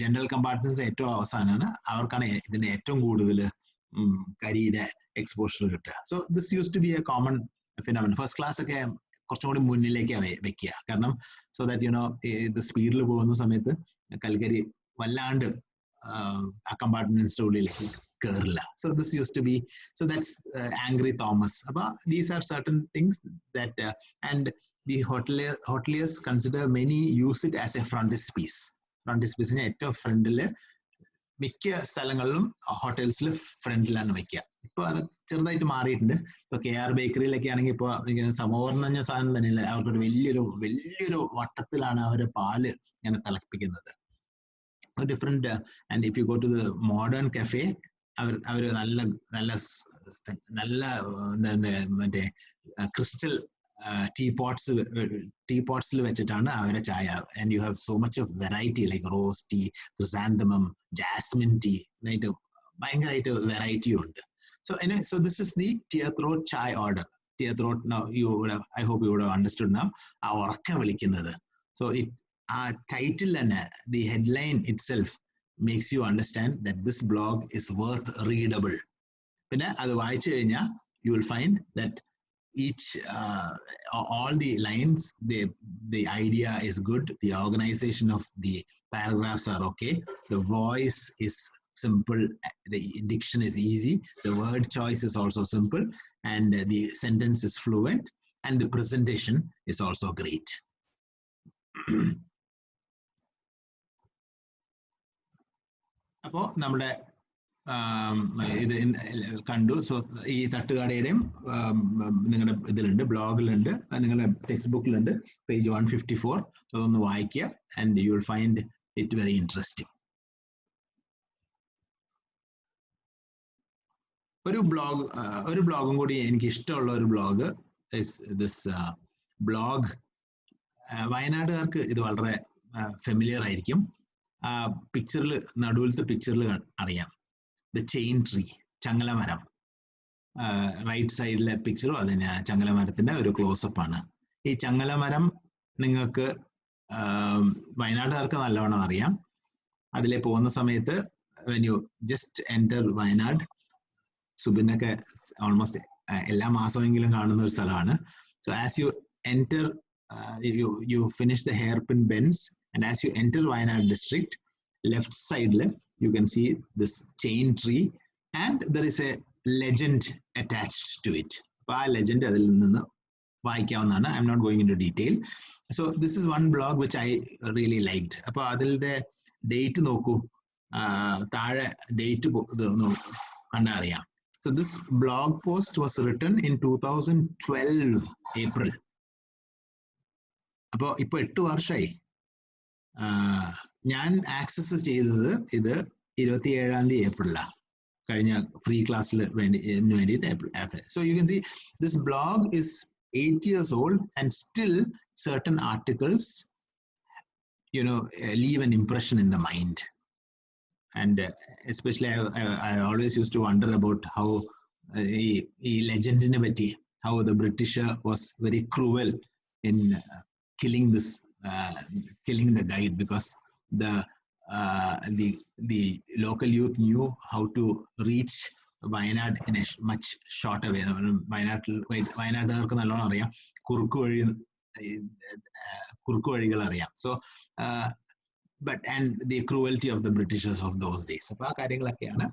ജനറൽ കമ്പാർട്ട്മെന്റ്സ് ഏറ്റവും അവസാനമാണ്, അവർക്കാണ് ഇതിന് ഏറ്റവും കൂടുതൽ കരിയുടെ എക്സ്പോഷർ കിട്ടുക. So this used to be a common phenomenon. First class ഒക്കെ കുറച്ചും കൂടി മുന്നിലേക്കാണ് വെക്കുക, കാരണം സോ ദാറ്റ് യുനോ ഇത് സ്പീഡിൽ പോകുന്ന സമയത്ത് കൽക്കരി വല്ലാണ്ട് ആ കമ്പാർട്ട്മെന്റ്സിന്റെ ഉള്ളിലേക്ക് കേറില്ല. So this used to be, so that's angry Thomas. അപ്പൊ these are certain things that and the hoteliers consider many use it as a frontispiece. ഫ്രണ്ടിസ്പീസിന് ഏറ്റവും ഫ്രണ്ടില് മിക്ക സ്ഥലങ്ങളിലും ഹോട്ടൽസിൽ ഫ്രണ്ടിലാണ് വെക്കുക. ഇപ്പൊ അത് ചെറുതായിട്ട് മാറിയിട്ടുണ്ട്. ഇപ്പൊ KR ബേക്കറിയിലൊക്കെ ആണെങ്കിൽ ഇപ്പൊ സമോവർ എന്ന് പറഞ്ഞ സാധനം തന്നെയല്ലേ, അവർക്കൊരു വലിയൊരു വട്ടത്തിലാണ് അവര് പാല് ഇങ്ങനെ തിളപ്പിക്കുന്നത്. Different. And if you go to the modern cafe, അവര് നല്ല എന്താണ് മറ്റേ ക്രിസ്റ്റൽ ടീപോട്ട്സിൽ വെച്ചിട്ടാണ് അവരെ ചായ. And you have so much of variety like rose tea, chrysanthemum, jasmine tea, ഇതായിട്ട് ഭയങ്കരമായിട്ട് വെറൈറ്റി ഉണ്ട്. So this is the Tear Throat chai order. Tear Throat, now I hope you would have understood now. ആ ഉറക്കം വിളിക്കുന്നത്. So ആ title തന്നെ, the headline itself makes you understand that this blog is worth readable. പിന്നെ അത് വായിച്ചു കഴിഞ്ഞാൽ you will find that each all the lines, the idea is good, the organization of the paragraphs are okay, the voice is simple, the diction is easy, the word choice is also simple, and the sentence is fluent, and the presentation is also great. അപ്പോൾ നമ്മുടെ ഇത് കണ്ടു. So ഈ തട്ടുകടയുടെയും നിങ്ങളുടെ ഇതിലുണ്ട്, ബ്ലോഗിലുണ്ട്, നിങ്ങളുടെ text ബുക്കിലുണ്ട്, page 154. അതൊന്ന് വായിക്കുക, and you will find it very interesting. ഒരു ബ്ലോഗും കൂടി എനിക്ക് ഇഷ്ടമുള്ള ഒരു ബ്ലോഗ് ദിസ് ബ്ലോഗ്. വയനാടുകാർക്ക് ഇത് വളരെ ഫെമിലിയർ ആയിരിക്കും. പിക്ചറിൽ, നടുവിലത്തെ പിക്ചറിൽ അറിയാം, ദ ചെയിൻ ട്രീ, ചങ്ങലമരം. റൈറ്റ് സൈഡിലെ പിക്ചറും അത് തന്നെയാണ്, ചങ്ങലമരത്തിന്റെ ഒരു ക്ലോസപ്പ് ആണ്. ഈ ചങ്ങലമരം നിങ്ങൾക്ക് വയനാട്ടുകാർക്ക് നല്ലവണ്ണം അറിയാം. അതിലെ പോകുന്ന സമയത്ത് when you just enter Wayanad, സുബിനൊക്കെ ഓൾമോസ്റ്റ് എല്ലാ മാസമെങ്കിലും കാണുന്ന ഒരു സ്ഥലമാണ്. So as you enter, you finish the hairpin bends, and as you enter Wayanad district, left side you can see this chain tree, and there is a legend attached to it. അപ്പോൾ ആ legend അതിൽ നിന്ന് വായിക്കാവുന്നതാണ്. I'm not going in to detail. So this is one blog which I really liked. അപ്പോൾ അതിൻ്റെ date നോക്കൂ, താഴെ date കണ്ടാൽ അറിയാം. So this blog post was written in 2012 April. അപ്പോൾ ഇപ്പോൾ 8 വർഷമായി. ഞാൻ ആക്സസ് ചെയ്തത് ഇത് 27 ഏപ്രിലാണ്, കഴിഞ്ഞ ഫ്രീ ക്ലാസ്സിൽ വേണ്ടിയിട്ട് April. So you can see this blog is 8 years old, and still certain articles, you know, leave an impression in the mind. And especially I always used to wonder about how legend in Betty, how the British was very cruel in killing the guide, because the local youth knew how to reach Wayanad in a much shorter way. വയനാട്ടുകാർക്ക് നല്ലോണം അറിയാം, കുറുക്കു വഴികൾ അറിയാം. So and the cruelty of the Britishers of those days. അപ്പോൾ ആ കാര്യങ്ങളൊക്കെയാണ്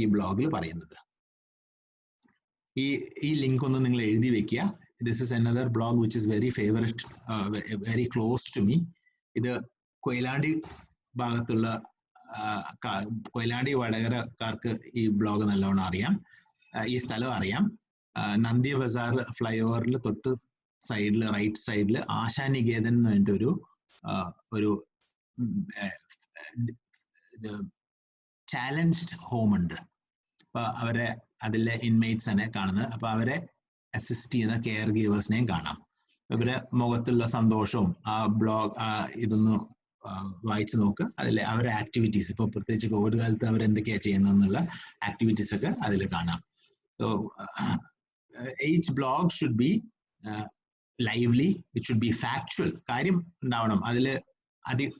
ഈ ബ്ലോഗിൽ പറയുന്നത്. ഈ ലിങ്ക് ഒന്ന് നിങ്ങൾ എഴുതി വെക്കുക. This is another blog which is very favorite, very close to me. ഇത് കൊയിലാണ്ടി ഭാഗത്തുള്ള കൊയിലാണ്ടി വടകരക്കാർക്ക് ഈ ബ്ലോഗ് നല്ലോണം അറിയാം, ഈ സ്ഥലം അറിയാം. നന്ദി ബസാർ ഫ്ലൈ ഓവറിൽ തൊട്ട് സൈഡിൽ, റൈറ്റ് സൈഡിൽ ആശാനികേതൻ എന്ന് പറഞ്ഞിട്ടൊരു ചാലഞ്ച്ഡ് ഹോം ഉണ്ട്. അപ്പൊ അവരെ അതിലെ ഇൻമേറ്റ്സിനെ കാണുന്നത്, അപ്പൊ അവരെ അസിസ്റ്റ് ചെയ്യുന്ന കെയർ ഗീവേഴ്സിനെയും കാണാം. ഇവരെ മുഖത്തുള്ള സന്തോഷവും ആ ബ്ലോഗ് ഇതൊന്ന് വായിച്ചു നോക്ക്. അതിലെ അവരുടെ ആക്ടിവിറ്റീസ്, ഇപ്പൊ പ്രത്യേകിച്ച് കോവിഡ് കാലത്ത് അവരെന്തൊക്കെയാ ചെയ്യുന്നതെന്നുള്ള ആക്ടിവിറ്റീസ് ഒക്കെ അതിൽ കാണാം. So each blog should be lively, it should be factual. കാര്യം ഉണ്ടാവണം അതിൽ,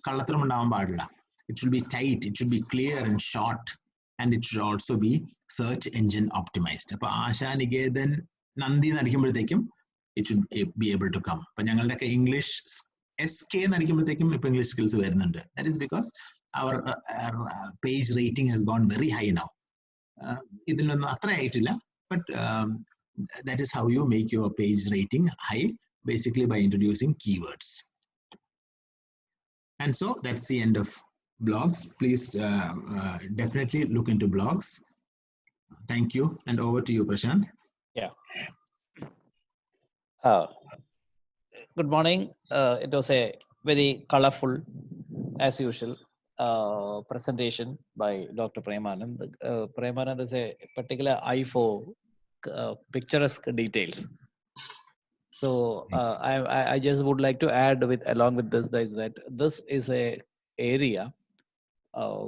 കള്ളത്തരം ഉണ്ടാവാൻ പാടില്ല. It should be tight, it should be clear and short, and it should also be search engine optimized. അപ്പോൾ ആശാനികേതൻ നന്ദി നടിക്കുമ്പോഴത്തേക്കും it should be able to come. അപ്പോൾ ഞങ്ങളുടെയൊക്കെ ഇംഗ്ലീഷ് SK നടിക്കുമ്പോഴത്തേക്കും ഇപ്പോൾ ഇംഗ്ലീഷ് സ്കിൽസ് വരുന്നുണ്ട്. That is because our page rating has gone very high now. ഇതിലൊന്നും അത്ര ആയിട്ടില്ല, but that is how you make your page rating high, basically by introducing keywords. And so that's the end of blogs. Please definitely look into blogs. Thank you, and over to you, Prashant. Yeah. Good morning. It was a very colorful, as usual, presentation by Dr. Premanand. Premanand is a particular eye for picturesque details. So I just would like to add along with this that this is a area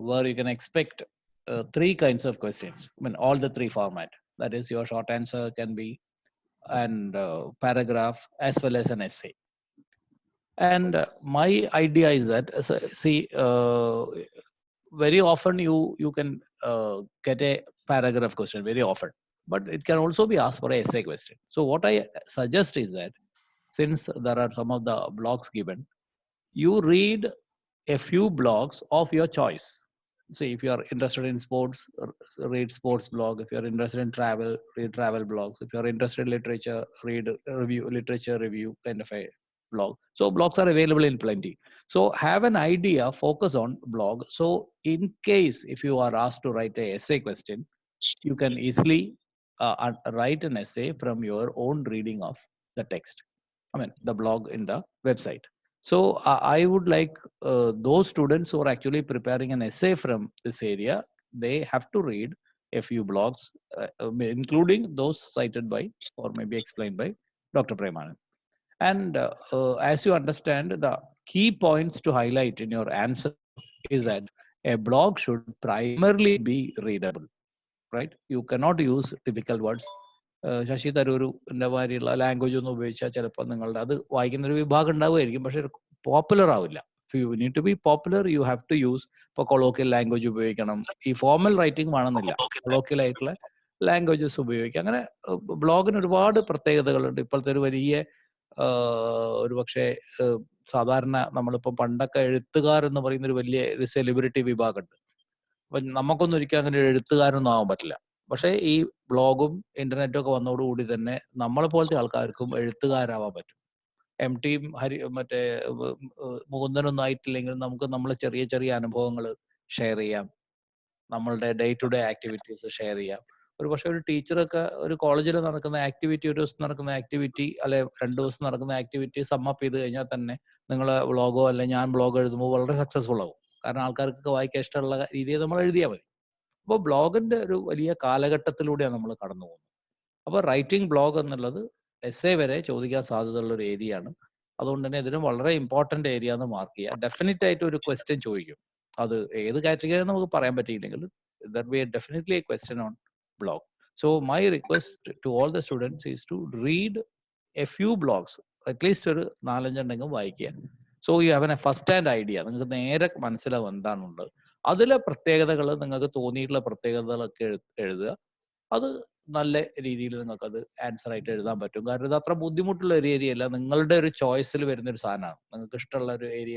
where you can expect 3 kinds of questions. I mean, all the 3 format. That is, your short answer can be and paragraph as well as an essay. And my idea is that, see, very often you can get a paragraph question very often. but it can also be asked for a essay question. So what I suggest is that since there are some of the blogs given, you read a few blogs of your choice. See, if you are interested in sports, read sports blog. If you are interested in travel, read travel blogs. If you are interested in literature, read literature review kind of a blog. So blogs are available in plenty. So have an idea, focus on blog. So in case if you are asked to write a essay question, you can easily write an essay from your own reading of the text. I mean, the blog in the website. So I would like those students who are actually preparing an essay from this area, they have to read a few blogs, including those cited by or maybe explained by Dr. Premanand. And as you understand, the key points to highlight in your answer is that a blog should primarily be readable, right? You cannot use difficult words. Sasi തരൂരിന്റെ മാതിരിയുള്ള language ഒന്നും ഉപയോഗിച്ചാൽ ചിലപ്പോൾ നിങ്ങളുടെ അത് വായിക്കുന്ന ഒരു വിഭാഗം ഉണ്ടാവുമായിരിക്കും, പക്ഷെ പോപ്പുലർ ആവില്ല. You need to be popular, you have to use ഇപ്പോൾ കൊളോക്കിയൽ ലാംഗ്വേജ് ഉപയോഗിക്കണം. ഈ ഫോർമൽ റൈറ്റിംഗ് വേണമെന്നില്ല, കൊളോക്കിയൽ ആയിട്ടുള്ള ലാംഗ്വേജസ് ഉപയോഗിക്കുക. അങ്ങനെ ബ്ലോഗിന് ഒരുപാട് പ്രത്യേകതകളുണ്ട്. ഇപ്പോഴത്തെ ഒരു വലിയ ഒരുപക്ഷെ സാധാരണ നമ്മളിപ്പോൾ പണ്ടൊക്കെ എഴുത്തുകാർ എന്ന് പറയുന്ന ഒരു വലിയ ഒരു സെലിബ്രിറ്റി വിഭാഗമുണ്ട്. അപ്പൊ നമുക്കൊന്നും ഒരിക്കലും അങ്ങനെ ഒരു എഴുത്തുകാരൊന്നും ആവാൻ പറ്റില്ല. പക്ഷേ ഈ ബ്ലോഗും ഇന്റർനെറ്റും ഒക്കെ വന്നതോടുകൂടി തന്നെ നമ്മളെ പോലത്തെ ആൾക്കാർക്കും എഴുത്തുകാരാവാൻ പറ്റും. ടിയും മറ്റേ മുകുന്ദനൊന്നും ആയിട്ടില്ലെങ്കിൽ നമുക്ക് നമ്മളെ ചെറിയ ചെറിയ അനുഭവങ്ങൾ ഷെയർ ചെയ്യാം, നമ്മളുടെ day to day activities share ചെയ്യാം. ഒരു പക്ഷേ ഒരു ടീച്ചറൊക്കെ ഒരു കോളേജിൽ നടക്കുന്ന ആക്ടിവിറ്റി, ഒരു ദിവസം നടക്കുന്ന ആക്ടിവിറ്റി അല്ലെ 2 ദിവസം നടക്കുന്ന ആക്ടിവിറ്റി സമ്മപ്പ് ചെയ്ത് കഴിഞ്ഞാൽ തന്നെ നിങ്ങൾ ബ്ലോഗോ അല്ലെ ഞാൻ ബ്ലോഗ് എഴുതുമ്പോൾ വളരെ സക്സസ്ഫുൾ ആവും. കാരണം ആൾക്കാർക്കൊക്കെ വായിക്കാൻ ഇഷ്ടമുള്ള രീതിയിൽ നമ്മൾ എഴുതിയാൽ മതി. അപ്പോൾ ബ്ലോഗിന്റെ ഒരു വലിയ കാലഘട്ടത്തിലൂടെയാണ് നമ്മൾ കടന്നു പോകുന്നത്. അപ്പോൾ റൈറ്റിംഗ് ബ്ലോഗ് എന്നുള്ളത് എസ്സേ വരെ ചോദിക്കാൻ സാധ്യതയുള്ള ഒരു ഏരിയ ആണ്. അതുകൊണ്ട് തന്നെ ഇതിനും വളരെ ഇമ്പോർട്ടന്റ് ഏരിയ എന്ന് മാർക്ക് ചെയ്യുക. ഡെഫിനറ്റ് ആയിട്ട് ഒരു ക്വസ്റ്റ്യൻ ചോദിക്കും. അത് ഏത് കാറ്റഗറി നമുക്ക് പറയാൻ പറ്റിയില്ലെങ്കിലും there will be definitely a question on blog. So my request to all the students is to read a few blogs, at least ഒരു 4-5 ഉണ്ടെങ്കിൽ വായിക്കുക. So you have A first hand idea, നിങ്ങൾക്ക് നേരെ മനസ്സിലാവും എന്താണുള്ളത്. അതിലെ പ്രത്യേകതകൾ, നിങ്ങൾക്ക് തോന്നിയിട്ടുള്ള പ്രത്യേകതകളൊക്കെ എഴുതുക. അത് നല്ല രീതിയിൽ നിങ്ങൾക്ക് അത് ആൻസർ ആയിട്ട് എഴുതാൻ പറ്റും. കാരണം ഇത് അത്ര ബുദ്ധിമുട്ടുള്ള ഒരു ഏരിയ അല്ല, നിങ്ങളുടെ ഒരു ചോയ്സിൽ വരുന്ന ഒരു സാധനമാണ്. നിങ്ങൾക്ക് ഇഷ്ടമുള്ള ഒരു ഏരിയ